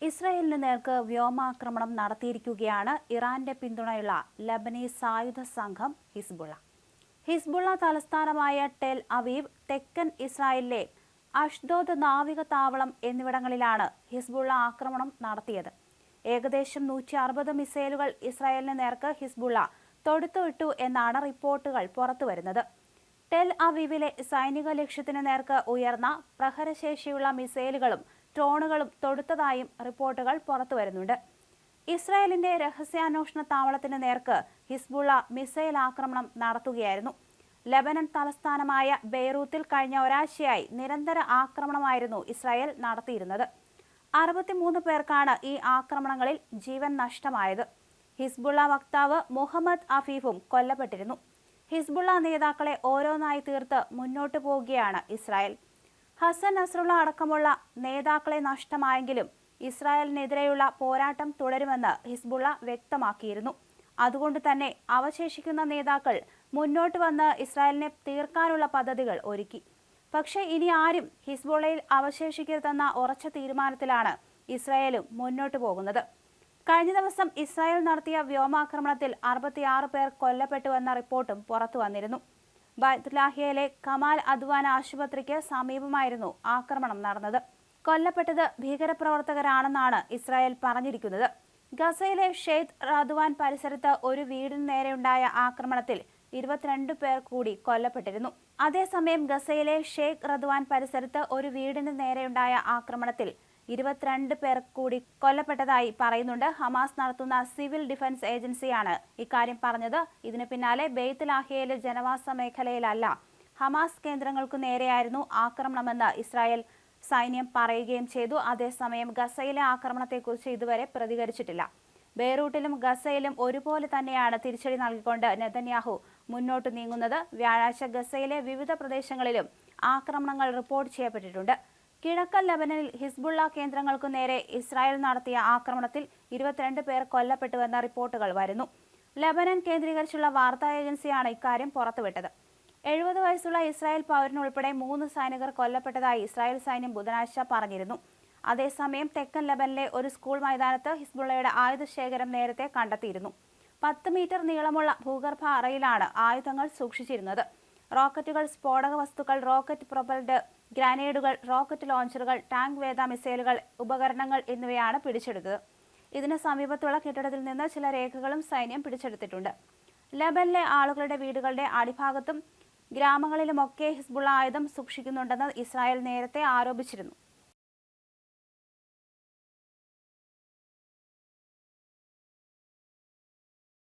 ഇസ്രായേലിന് നേർക്ക് വ്യോമാക്രമണം നടത്തിയിരിക്കുകയാണ് ഇറാന്റെ പിന്തുണയുള്ള ലബനീസ് സായുധ സംഘം ഹിസ്ബുള്ള. ഹിസ്ബുള്ള തലസ്ഥാനമായ ടെൽ അവീവ്, തെക്കൻ ഇസ്രായേലിലെ അഷ്ദോദ് നാവിക താവളം എന്നിവിടങ്ങളിലാണ് ഹിസ്ബുള്ള ആക്രമണം നടത്തിയത്. ഏകദേശം 160 മിസൈലുകൾ ഇസ്രായേലിന് നേർക്ക് ഹിസ്ബുള്ള തൊടുത്തുവിട്ടു എന്നാണ് റിപ്പോർട്ടുകൾ പുറത്തുവരുന്നത്. ടെൽ അവീവിലെ സൈനിക ലക്ഷ്യത്തിന് നേർക്ക് ഉയർന്ന പ്രഹരശേഷിയുള്ള മിസൈലുകളും ഡ്രോണുകളും തൊടുത്തതായും റിപ്പോർട്ടുകൾ പുറത്തുവരുന്നുണ്ട്. ഇസ്രായേലിന്റെ രഹസ്യാന്വേഷണ താവളത്തിന് നേർക്ക് ഹിസ്ബുള്ള മിസൈൽ ആക്രമണം നടത്തുകയായിരുന്നു. ലെബനൻ തലസ്ഥാനമായ ബെയ്റൂത്തിൽ കഴിഞ്ഞ ഒരാഴ്ചയായി നിരന്തര ആക്രമണമായിരുന്നു ഇസ്രായേൽ നടത്തിയിരുന്നത്. 63 പേർക്കാണ് ഈ ആക്രമണങ്ങളിൽ ജീവൻ നഷ്ടമായത്. ഹിസ്ബുള്ള വക്താവ് മുഹമ്മദ് അഫീഫും കൊല്ലപ്പെട്ടിരുന്നു. ഹിസ്ബുള്ള നേതാക്കളെ ഓരോന്നായി തീർത്ത് മുന്നോട്ടു പോവുകയാണ് ഇസ്രായേൽ. ഹസൻ നസ്രുള്ള അടക്കമുള്ള നേതാക്കളെ നഷ്ടമായെങ്കിലും ഇസ്രായേലിനെതിരെയുള്ള പോരാട്ടം തുടരുമെന്ന് ഹിസ്ബുള്ള വ്യക്തമാക്കിയിരുന്നു. അതുകൊണ്ട് തന്നെ അവശേഷിക്കുന്ന നേതാക്കൾ മുന്നോട്ട് വന്ന് ഇസ്രായേലിനെ തീർക്കാനുള്ള പദ്ധതികൾ ഒരുക്കി. പക്ഷേ ഇനി ആരും ഹിസ്ബുള്ളയിൽ അവശേഷിക്കരുതെന്ന ഉറച്ച തീരുമാനത്തിലാണ് ഇസ്രായേലും മുന്നോട്ടു പോകുന്നത്. കഴിഞ്ഞ ദിവസം ഇസ്രായേൽ നടത്തിയ വ്യോമാക്രമണത്തിൽ 66 പേർ കൊല്ലപ്പെട്ടുവെന്ന റിപ്പോർട്ടും പുറത്തു വന്നിരുന്നു. ബൈത്ലാഹിയയിലെ കമാൽ അദ്വാൻ ആശുപത്രിക്ക് സമീപമായിരുന്നു ആക്രമണം നടന്നത്. കൊല്ലപ്പെട്ടത് ഭീകരപ്രവർത്തകരാണെന്നാണ് ഇസ്രായേൽ പറഞ്ഞിരിക്കുന്നത്. ഗസയിലെ ഷെയ്ഖ് റദ്വാൻ പരിസരത്ത് ഒരു വീടിന് നേരെയുണ്ടായ ആക്രമണത്തിൽ 22 പേർ കൂടി കൊല്ലപ്പെട്ടിരുന്നു. അതേസമയം ഗസയിലെ ഷെയ്ഖ് റദ്വാൻ പരിസരത്ത് ഒരു വീടിന് നേരെയുണ്ടായ ആക്രമണത്തിൽ 22 പേർ കൂടി കൊല്ലപ്പെട്ടതായി പറയുന്നുണ്ട്. ഹമാസ് നടത്തുന്ന സിവിൽ ഡിഫൻസ് ഏജൻസിയാണ് ഇക്കാര്യം പറഞ്ഞത്. ഇതിന് പിന്നാലെ ബെയ്ത്ലാഹിയയിലെ ജനവാസ മേഖലയിലല്ല, ഹമാസ് കേന്ദ്രങ്ങൾക്കു നേരെയായിരുന്നു ആക്രമണമെന്ന് ഇസ്രായേൽ സൈന്യം പറയുകയും ചെയ്തു. അതേസമയം ഗസയിലെ ആക്രമണത്തെക്കുറിച്ച് ഇതുവരെ പ്രതികരിച്ചിട്ടില്ല. ബെയ്റൂട്ടിലും ഗസയിലും ഒരുപോലെ തന്നെയാണ് തിരിച്ചടി നൽകിക്കൊണ്ട് നെതന്യാഹു മുന്നോട്ട് നീങ്ങുന്നത്. വ്യാഴാഴ്ച ഗസയിലെ വിവിധ പ്രദേശങ്ങളിലും ആക്രമണങ്ങൾ റിപ്പോർട്ട് ചെയ്യപ്പെട്ടിട്ടുണ്ട്. കിഴക്കൻ ലെബനനിൽ ഹിസ്ബുള്ള കേന്ദ്രങ്ങൾക്കു നേരെ ഇസ്രായേൽ നടത്തിയ ആക്രമണത്തിൽ 22 പേർ കൊല്ലപ്പെട്ടുവെന്ന റിപ്പോർട്ടുകൾ വരുന്നു. ലെബനൻ കേന്ദ്രീകരിച്ചുള്ള വാർത്താ ഏജൻസിയാണ് ഇക്കാര്യം പുറത്തുവിട്ടത്. 70 വയസ്സുള്ള ഇസ്രായേൽ പൗരനുൾപ്പെടെ 3 സൈനികർ കൊല്ലപ്പെട്ടതായി ഇസ്രായേൽ സൈന്യം ബുധനാഴ്ച പറഞ്ഞിരുന്നു. അതേസമയം തെക്കൻ ലെബനിലെ ഒരു സ്കൂൾ മൈതാനത്ത് ഹിസ്ബുള്ളയുടെ ആയുധശേഖരം നേരത്തെ കണ്ടെത്തിയിരുന്നു. 10 മീറ്റർ നീളമുള്ള ഭൂഗർഭ അറയിലാണ് ആയുധങ്ങൾ സൂക്ഷിച്ചിരുന്നത്. റോക്കറ്റുകൾ, സ്ഫോടക വസ്തുക്കൾ, റോക്കറ്റ് പ്രൊപ്പൽഡ് ഗ്രാനേഡുകൾ, റോക്കറ്റ് ലോഞ്ചറുകൾ, ടാങ്ക് വേധ മിസൈലുകൾ, ഉപകരണങ്ങൾ എന്നിവയാണ് പിടിച്ചെടുത്തത്. ഇതിന് സമീപത്തുള്ള കെട്ടിടത്തിൽ നിന്ന് ചില രേഖകളും സൈന്യം പിടിച്ചെടുത്തിട്ടുണ്ട്. ലെബനിലെ ആളുകളുടെ വീടുകളുടെ അടിഭാഗത്തും ഗ്രാമങ്ങളിലുമൊക്കെ ഹിസ്ബുള്ള ആയുധം സൂക്ഷിക്കുന്നുണ്ടെന്ന് ഇസ്രായേൽ നേരത്തെ ആരോപിച്ചിരുന്നു.